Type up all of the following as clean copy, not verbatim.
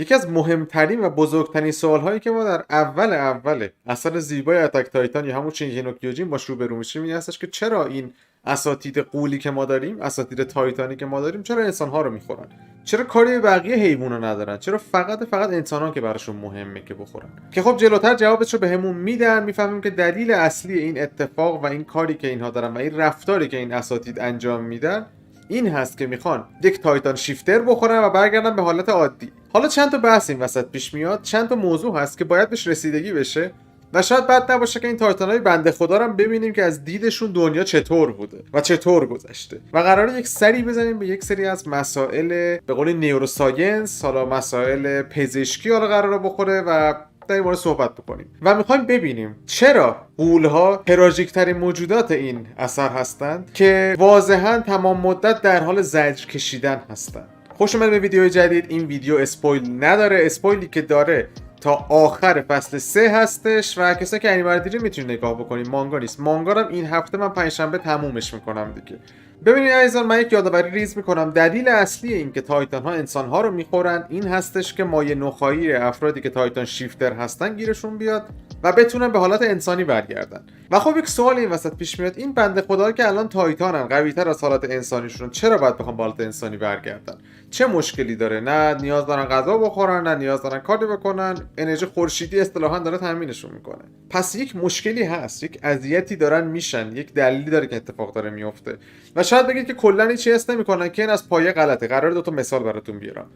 یکی از مهمترین و بزرگترین سوال‌هایی که ما در اول اثر زیبای اتک تایتان یا همون شینگeki نو کیوجین باش روبرو میشیم این هستش که چرا این اساتید غولی که ما داریم، اساتید تایتانی که ما داریم، چرا انسان‌ها رو میخورن؟ چرا کاری به بقیه حیونا ندارن؟ چرا فقط انسان‌ها که براشون مهمه که بخورن؟ که خب جلوتر جوابش رو بهمون میدن، میفهمیم که دلیل اصلی این اتفاق و این کاری که اینها دارن و این رفتاری که این اساتید انجام میدن این هست که میخوان یک تایتان شیفتر بخورن و برگردن به حالت عادی. حالا چند تا بحث این وسط پیش میاد، چند تا موضوع هست که باید بهش رسیدگی بشه و شاید بد نباشه که این تایتانای بنده خدا رو ببینیم که از دیدشون دنیا چطور بوده و چطور گذشته و قراره یک سری بزنیم به یک سری از مسائل به قول نیوروساینس، حالا مسائل پزشکی حالا قراره بخوره و در این مورد صحبت بکنیم و میخوایم ببینیم چرا غول‌ها تراژیک‌ترین موجودات این اثر هستند که واضحاً تمام مدت در حال زجر کشیدن هستند. خوش اومدید به ویدیو جدید. این ویدیو اسپویل نداره، اسپویلی که داره تا آخر فصل 3 هستش و کسایی که انیمه رو دیدین میتونید نگاه بکنید، مانگا نیست. مانگا رو این هفته من پنجشنبه تمومش میکنم دیگه. ببینید عزیزان، من یک یادآوری ریز میکنم. دلیل اصلی این که تایتان ها انسان ها رو میخورن این هستش که مایه نخایی افرادی که تایتان شیفتر هستن گیرشون بیاد و بتونن به حالت انسانی برگردن. و خب یک سوال این وسط پیش میاد، این بنده خدا که الان تایتانن، قوی‌تر از حالت انسانیشون، چرا باید بخوام به حالت انسانی برگردن؟ چه مشکلی داره؟ نه نیاز دارن غذا بخورن، نه نیاز دارن کاری بکنن، انرژی خورشیدی اصطلاحاً داره تامینشون میکنه. پس یک مشکلی هست، یک اذیتی دارن میشن، یک دلیلی داره که اتفاق داره میفته. و شاید بگید که کلا هیچ حس نمیکنن که این از پایه غلطه. قراره دو تا مثال براتون بیارم.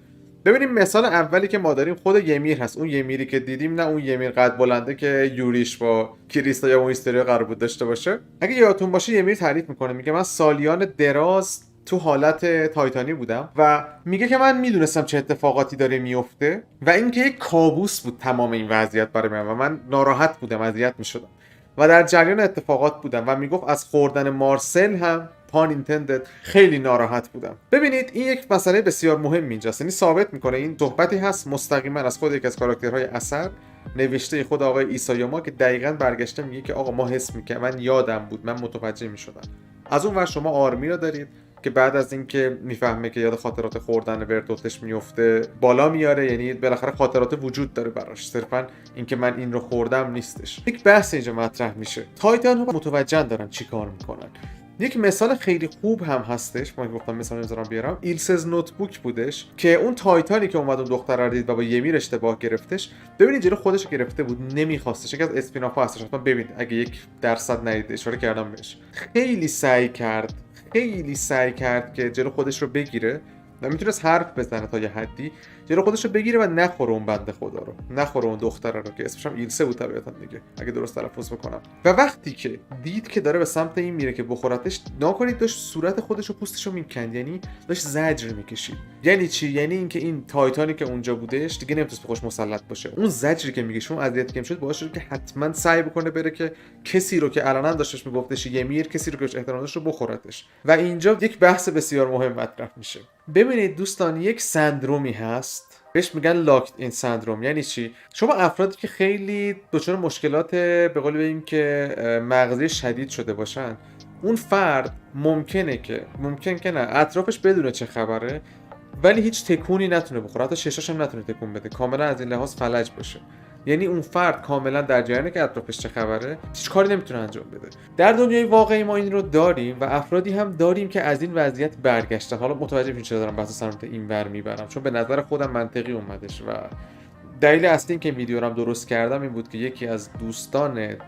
ببینیم مثال اولی که ما داریم خود یمیر هست. اون یمیری که دیدیم، نه اون یمیر قد بلنده که یوریش با کریستا یا اون هیستریا قرار بود داشته باشه. اگه یادتون باشه یمیر تعریف میکنه، میگه من سالیان دراز تو حالت تایتانی بودم و میگه که من میدونستم چه اتفاقاتی داره میفته و اینکه یک کابوس بود تمام این وضعیت برای من و من ناراحت بودم، اذیت میشدم و در جریان اتفاقات بودم و میگفت از خوردن مارسل هم پان اینتندد خیلی ناراحت بودم. ببینید این یک مسئله بسیار مهم اینجاست، یعنی ثابت میکنه این صحبتی هست مستقیما از خود یکی از کاراکترهای اثر، نوشته خود آقای ایسایاما که دقیقاً برگشته میگه که آقا ما حس میکنم، من یادم بود، من متوجه میشدم. از اون ور شما آرمی رو دارید که بعد از اینکه میفهمه که یاد خاطرات خوردن ورتوتش میفته بالا میاره، یعنی بالاخره خاطرات وجود داره براش، صرفا اینکه من این رو خوردم نیستش. یک بحث اینجا مطرح میشه، تایتان ها متوجه دارن چیکار میکنن. یک مثال خیلی خوب هم هستش، من گفتم مثال نمیذارم بیارم، ایلسز نوتبوک بودش که اون تایتانی که اومد اون دختر رو دید و با یمیر اشتباه گرفتش، ببینید جلو خودش گرفته بود، نمیخواستش. یکی از اسپینافا هستش، حتما ببینید اگه 1% ندید، اشاره کردم بهش. خیلی سعی کرد که جلو خودش رو بگیره و میتونست حرف بزنه تا یه حدی، جلو خودش رو بگیره و نخوره اون بنده خدا رو، نخوره اون دختره رو که اسمش هم ایلسه بود طبیعتا دیگه اگه درست تلفظ بکنم. و وقتی که دید که داره به سمت این میره که بخورتش، ناکنید داشت صورت خودش و پوستش رو میکند، یعنی داشت زجر میکشید. یعنی چی؟ یعنی اینکه این تایتانی که اونجا بودش دیگه نمیتونست به خودش مسلط باشه. اون زجری که میکشه، اون اذیتی که میشد باعث شد که حتما سعی بکنه بره که کسی رو که علنا داشتش میگفتش یمیر، کسی رو که بهش احترام داشت رو بخورتش. و اینجا یک بحث بسیار مهم مطرح میشه. ببینید دوستان، یک سندرومی هست بهش میگن لاکت این سندروم. یعنی چی؟ شما افرادی که خیلی دچار مشکلات به قول بگیم که مغزی شدید شده باشن، اون فرد ممکن که نه اطرافش بدونه چه خبره ولی هیچ تکونی نتونه بخوره، حتی ششاش هم نتونه تکون بده، کاملا از این لحاظ فلج باشه. یعنی اون فرد کاملا در جریانه که اطرافش چه خبره، هیچ کاری نمیتونه انجام بده. در دنیای واقعی ما این رو داریم و افرادی هم داریم که از این وضعیت برگشتن. حالا متوجه میشین چرا دارم بحث سمت این ور میبرم، چون به نظر خودم منطقی اومدش و دلیل اصلی این که ویدیو رو درست کردم این بود که یکی از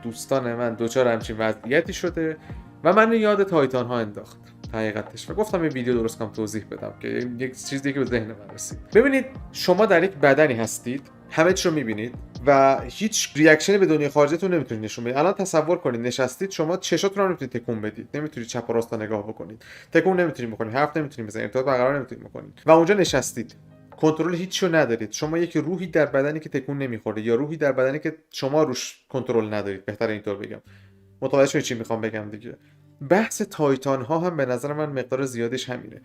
دوستان من دچار همچین وضعیتی شده و من یاد تایتان ها انداخت حقیقتش و گفتم این ویدیو درست کنم توضیح بدم که یک چیزی که به ذهن من رسید. ببینید شما در یک بدنی هستید، همه چی رو میبینید و هیچ ریاکشنی به دنیای خارجتون نمیتونید نشون بدید. الان تصور کنید نشستید، شما چشاتون رو نمیتونید تکون بدید، نمیتونید چپ و راست نگاه بکنید، تکون نمیتونید بکنید، حرف نمیتونید بزنید، ارتباط برقرار نمیتونید بکنید و اونجا نشستید، کنترل هیچی رو ندارید. شما یک روحی در بدنی که تکون نمیخوره یا روحی در بدنی که شما روش کنترل ندارید، بهتر اینطور بگم. متوجه شدید چی میخوام بگم دیگه؟ بحث تایتان ها هم به نظر من مقدار زیادش همینه.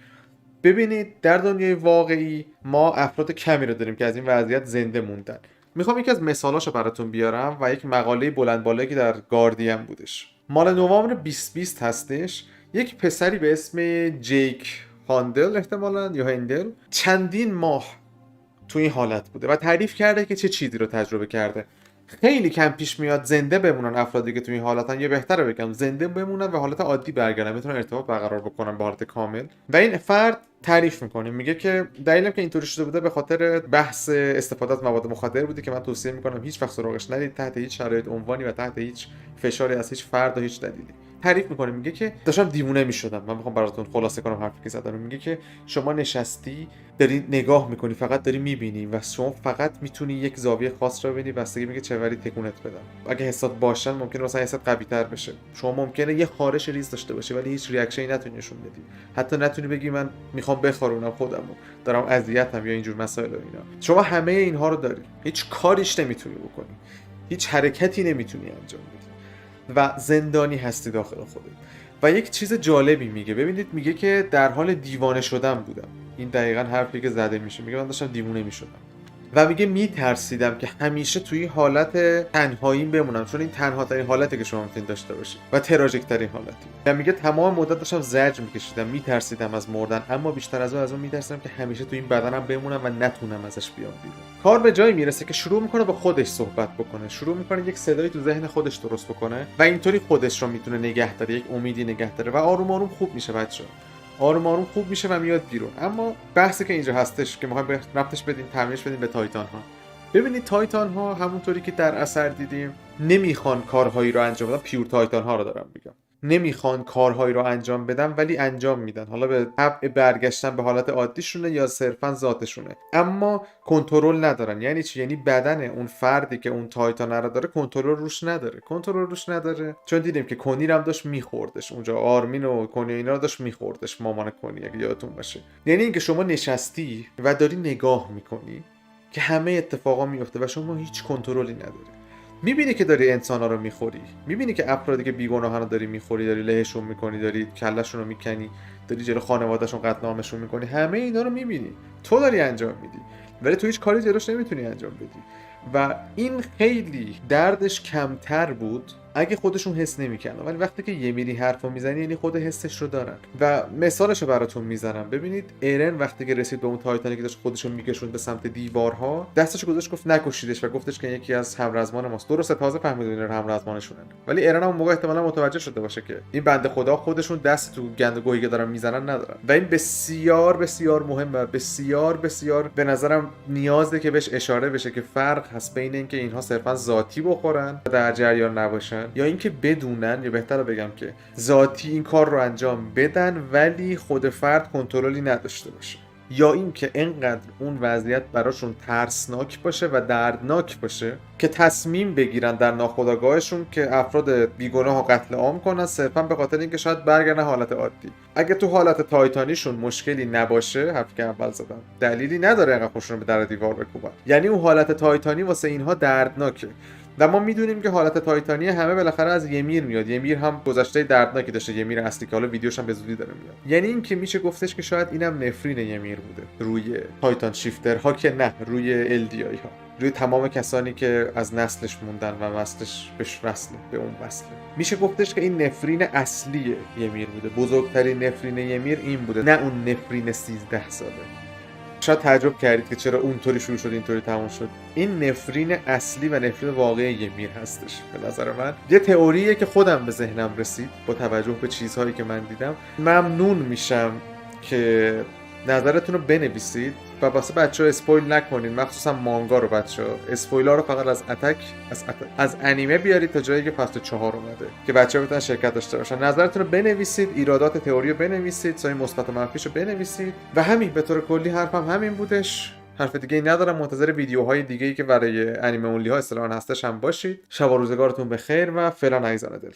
ببینید در دنیای واقعی ما افراد کمی رو داریم که از این وضعیت زنده موندن. میخوام یکی از مثالاشو براتون بیارم و یک مقاله بلند بالایی که در گاردین بودش، مال نوامبر 2020 هستش. یک پسری به اسم جیک هاندل احتمالاً یا هندل چندین ماه تو این حالت بوده و تعریف کرده که چه چیزی رو تجربه کرده. خیلی کم پیش میاد زنده بمونن افرادی که تو این حالتن، یا بهتره بگم زنده بمونن و حالت عادی برگردن، بتونن ارتباط برقرار بکنن به حالت کامل. و این فرد تعریف میکنه، میگه که دلیلم که اینطوری شده بوده به خاطر بحث استفاده از مواد مخدر بوده که من توصیه میکنم هیچ وقت سراغش نرید، تحت هیچ شرایط عنوانی و تحت هیچ فشاری از هیچ فرد و هیچ دلیلی. تعریف میکنه، میگه که داشتم دیوونه میشدم. من میخوام براتون خلاصه کنم حرفی که زدم. میگه که شما نشستی داری نگاه میکنی، فقط داری میبینی و شما فقط میتونی یک زاویه خاص رو ببینی، بستگی میگه چه وری تکونت بدم. اگه حسات باشن ممکنه مثلا حسات قوی تر بشه، شما ممکنه یه خارش ریز داشته باشی ولی هیچ ریاکشنی نتونی نشون بدی، حتی نتونی بگی من میخوام بخارونم خودمو، دارم اذیتم یا اینجور مسائل و اینا. شما همه اینها رو داری، هیچ کاریش نمیتونی بکنی، هیچ حرکتی نمیتونی انجام بدی و زندانی هستی داخل خودت. و یک چیز جالبی میگه، ببینید میگه که در حال دیوانه شدن بودم. این دقیقاً حرفی که زده میشه، میگه من داشتم دیوانه میشدم و میگه میترسیدم که همیشه توی حالت تنهایی بمونم، چون این تنها ترین حالتی که شما میتونید داشته باشید و تراژیک ترین حالتی. و میگه تمام مدت داشتم زجر میکشیدم، میترسیدم از مردن، اما بیشتر از اون میترسیدم که همیشه توی این بدنم بمونم و نتونم ازش بیام بیرون. کار به جایی میرسه که شروع میکنه با خودش صحبت بکنه، شروع میکنه یک صدایی تو ذهن خودش درست بکنه و اینطوری خودش رو میتونه نگه داره، یک امیدی نگه داره و آروم آروم خوب میشه بچه‌ها. آروم آروم خوب میشه و میاد بیرون. اما بحثی که اینجا هستش که میخوایم ربطش بدیم، تعمیرش بدیم به تایتان ها. ببینید تایتان ها همونطوری که در اثر دیدیم نمیخوان کارهایی رو انجام بدن. پیور تایتان ها رو دارم میگم، نمیخوان کارهایی رو انجام بدن ولی انجام میدن، حالا به طبع برگشتن به حالت عادیشونه یا صرفا ذاتشونه، اما کنترل ندارن. یعنی چی؟ یعنی بدن اون فردی که اون تایتان رو داره کنترل روش نداره. چون دیدیم که کنی هم داشت میخوردش اونجا، آرمین و کنی اینا رو داشت میخوردش، مامان کنی اگه یادتون باشه. یعنی اینکه شما نشستی و داری نگاه میکنی که همه اتفاقا میفته و شما هیچ کنترلی نداری. میبینی که داری انسانا رو میخوری، میبینی که افرادی که بیگناهن رو داری میخوری، داری لهشون میکنی، داری کلهشون رو میکنی، داری جلو خانوادهشون قتل عامشون میکنی، همه اینا رو میبینی، تو داری انجام میدی ولی تو هیچ کاری جلوش نمیتونی انجام بدی. و این خیلی دردش کمتر بود اگه خودشون حس نمیکنن، ولی وقتی که یه میری حرفو میزنی یعنی خود حسش رو دارن. و مثالشو براتون میزنم، ببینید ایرن وقتی که رسید به اون تایتانی که داشت خودشو میکشوند به سمت دیوارها، دستشو گذاشت گفت نکشیدش و گفتش که یکی از همرزمان ماست. درسته تازه فهمید اینا همرزمانشونن، ولی ایرن هم اون موقع احتمالاً متوجه شده باشه که این بنده خدا خودشون دست تو گند و گوهی که دارن میزنن ندارن. و این بسیار بسیار مهمه، بسیار بسیار به نظرم نیازه که بهش اشاره بشه که فرق هست بین اینکه اینها صرفا ذاتی بخورن و در جریان نباشن یا اینکه بدونن، یا بهتره بگم که ذاتی این کار رو انجام بدن ولی خود فرد کنترلی نداشته باشه، یا اینکه انقدر اون وضعیت براشون ترسناک باشه و دردناک باشه که تصمیم بگیرن در ناخودآگاهشون که افراد بیگناه و قتل عام کنن صرفا به خاطر اینکه شاید برگردن حالت عادی. اگه تو حالت تایتانیشون مشکلی نباشه، حرفی که اول زدم، دلیلی نداره اینقدر خوششون به در دیوار بکوبن. یعنی اون حالت تایتانی واسه اینها دردناکه و ما میدونیم که حالت تایتانی همه بالاخره از ymir میاد. ymir هم گذشته دردناکی داشته، ymir اصلی که حالا ویدیوش هم به زودی داره میاد. یعنی این که میشه گفتش که شاید اینم نفرین ymir بوده روی تایتان شیفترها، که نه روی LDI ها، روی تمام کسانی که از نسلش موندن و وصلش بهش وصله، به اون وصله. میشه گفتش که این نفرین اصلی ymir بوده، بزرگترین نفرین ymir این بوده، نه اون نفرین 13 ساله. شاید تعجب کردید که چرا اونطوری شروع شد اینطوری تموم شد. این نفرین اصلی و نفرین واقعی ymir هستش به نظر من. یه تئوریه که خودم به ذهنم رسید با توجه به چیزهایی که من دیدم. ممنون میشم که نظرتون رو بنویسید و واسه بچه‌ها اسپویل نکنید، مخصوصا مانگا رو بچه‌ها. اسپویل‌ها رو فقط از اتک از انیمه بیارید تا جایی که فصل 4 اومده که بچه‌ها بتونن شرکت داشته باشن. نظرتون رو بنویسید، ایرادات تئوری رو بنویسید، سایه مثبت و منفیش رو بنویسید و همین. به طور کلی حرفم همین بودش. حرف دیگه ای ندارم. منتظر ویدیوهای دیگه‌ای که برای انیمه اونلی ها اصطلاحاً هستش هم باشید. شب و روزگارتون بخیر و فعلا عزیزان دل.